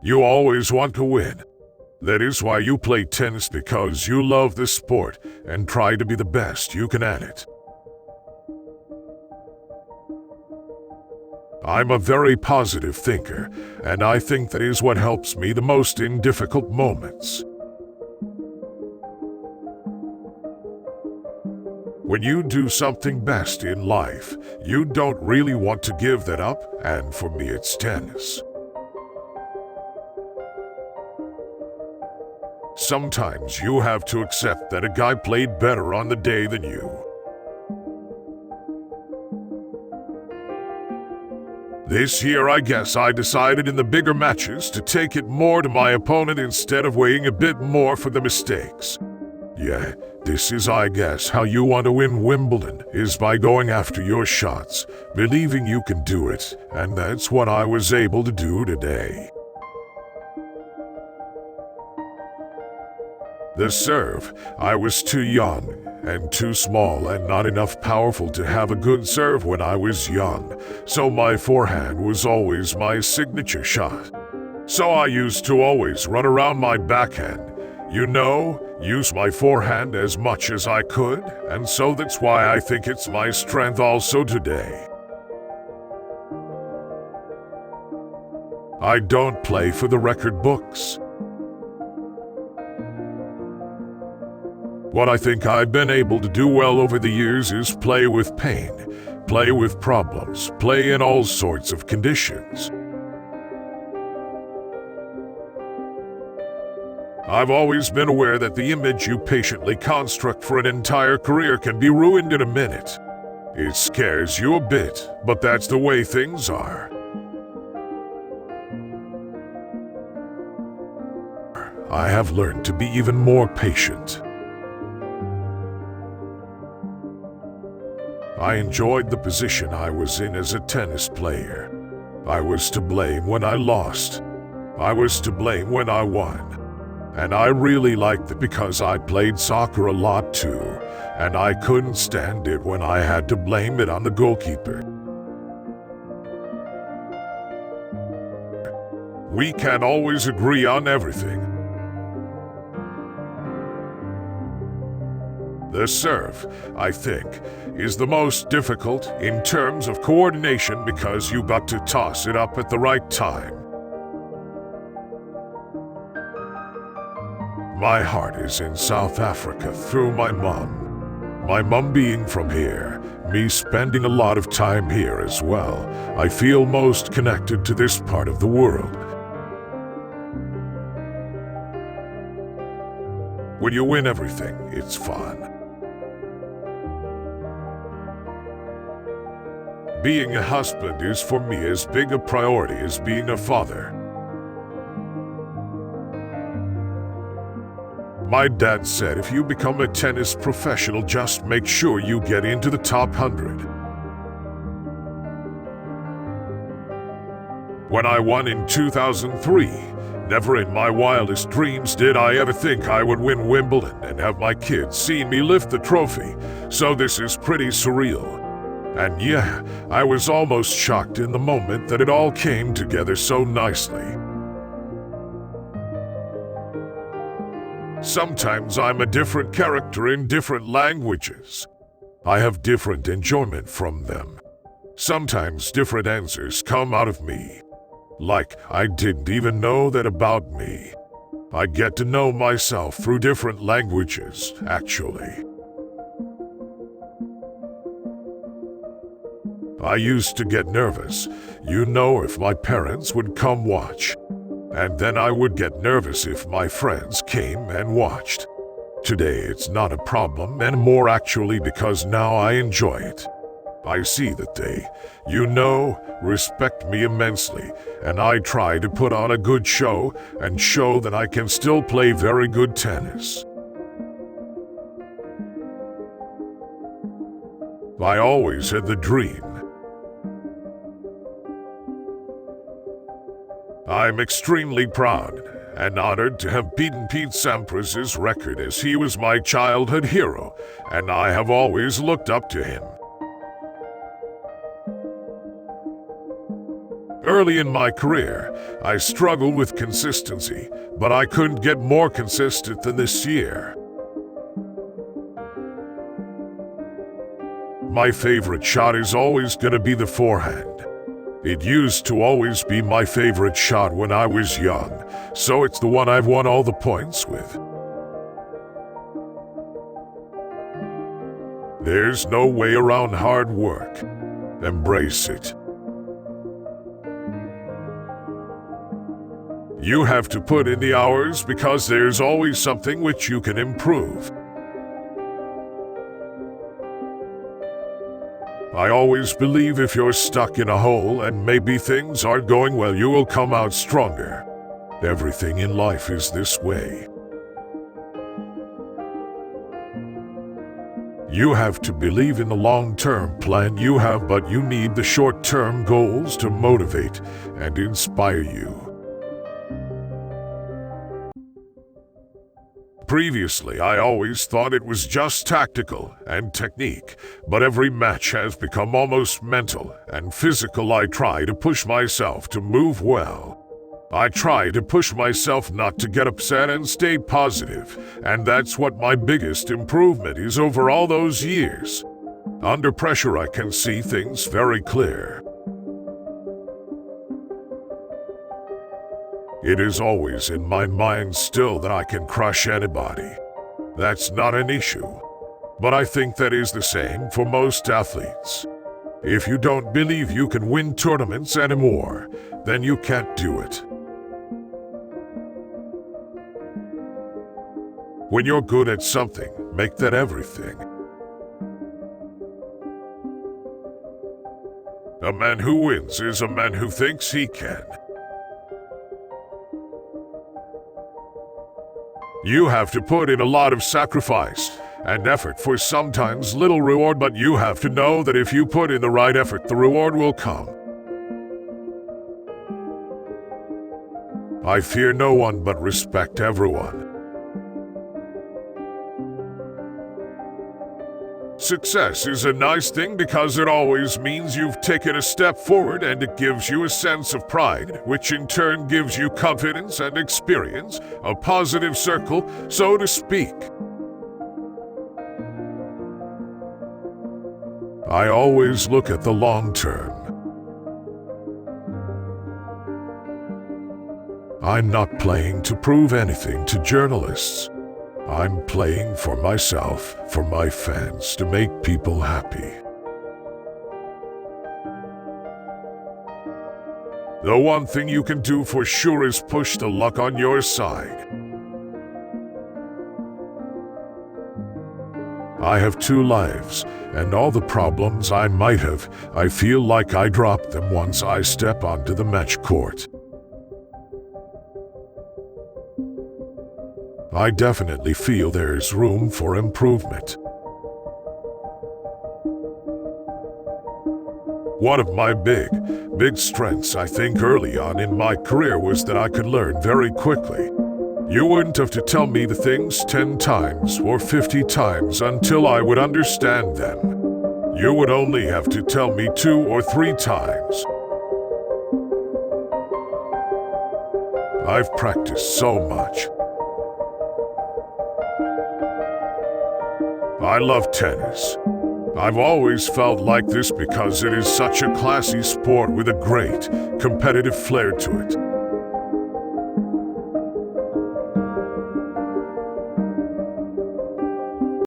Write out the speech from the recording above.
You always want to win. That is why you play tennis, because you love the sport and try to be the best you can at it. I'm a very positive thinker, and I think that is what helps me the most in difficult moments. When you do something best in life, you don't really want to give that up, and for me it's tennis. Sometimes you have to accept that a guy played better on the day than you. This year, I guess I decided in the bigger matches to take it more to my opponent instead of waiting a bit more for the mistakes. Yeah, this is, I guess, how you want to win Wimbledon, is by going after your shots, believing you can do it, and that's what I was able to do today. The serve, I was too young and too small and not enough powerful to have a good serve when I was young, so my forehand was always my signature shot. So I used to always run around my backhand, use my forehand as much as I could, and so that's why I think it's my strength also today. I don't play for the record books. What I think I've been able to do well over the years is play with pain, play with problems, play in all sorts of conditions. I've always been aware that the image you patiently construct for an entire career can be ruined in a minute. It scares you a bit, but that's the way things are. I have learned to be even more patient. I enjoyed the position I was in as a tennis player. I was to blame when I lost. I was to blame when I won. And I really liked it because I played soccer a lot too, and I couldn't stand it when I had to blame it on the goalkeeper. We can't always agree on everything. The serve, I think, is the most difficult in terms of coordination because you got to toss it up at the right time. My heart is in South Africa through my mom. My mom being from here, me spending a lot of time here as well, I feel most connected to this part of the world. When you win everything, it's fun. Being a husband is for me as big a priority as being a father. My dad said if you become a tennis professional, just make sure you get into the top 100. When I won in 2003, never in my wildest dreams did I ever think I would win Wimbledon and have my kids see me lift the trophy, so this is pretty surreal. And yeah, I was almost shocked in the moment that it all came together so nicely. Sometimes I'm a different character in different languages. I have different enjoyment from them. Sometimes different answers come out of me. Like, I didn't even know that about me. I get to know myself through different languages, actually. I used to get nervous, if my parents would come watch. And then I would get nervous if my friends came and watched. Today it's not a problem anymore actually because now I enjoy it. I see that they, respect me immensely, and I try to put on a good show and show that I can still play very good tennis. I always had the dream. I'm extremely proud and honored to have beaten Pete Sampras's record as he was my childhood hero, and I have always looked up to him. Early in my career, I struggled with consistency, but I couldn't get more consistent than this year. My favorite shot is always gonna be the forehand. It used to always be my favorite shot when I was young, so it's the one I've won all the points with. There's no way around hard work. Embrace it. You have to put in the hours because there's always something which you can improve. I always believe if you're stuck in a hole and maybe things aren't going well, you will come out stronger. Everything in life is this way. You have to believe in the long-term plan you have, but you need the short-term goals to motivate and inspire you. Previously, I always thought it was just tactical and technique, but every match has become almost mental and physical. I try to push myself to move well. I try to push myself not to get upset and stay positive, and that's what my biggest improvement is over all those years. Under pressure, I can see things very clear. It is always in my mind still that I can crush anybody. That's not an issue. But I think that is the same for most athletes. If you don't believe you can win tournaments anymore, then you can't do it. When you're good at something, make that everything. A man who wins is a man who thinks he can. You have to put in a lot of sacrifice and effort for sometimes little reward, but you have to know that if you put in the right effort, the reward will come. I fear no one but respect everyone. Success is a nice thing because it always means you've taken a step forward, and it gives you a sense of pride, which in turn gives you confidence and experience, a positive circle, so to speak. I always look at the long term. I'm not playing to prove anything to journalists. I'm playing for myself, for my fans, to make people happy. The one thing you can do for sure is push the luck on your side. I have 2 lives, and all the problems I might have, I feel like I drop them once I step onto the match court. I definitely feel there's room for improvement. One of my big strengths, I think, early on in my career was that I could learn very quickly. You wouldn't have to tell me the things 10 times or 50 times until I would understand them. You would only have to tell me 2 or 3 times. I've practiced so much. I love tennis. I've always felt like this because it is such a classy sport with a great, competitive flair to it.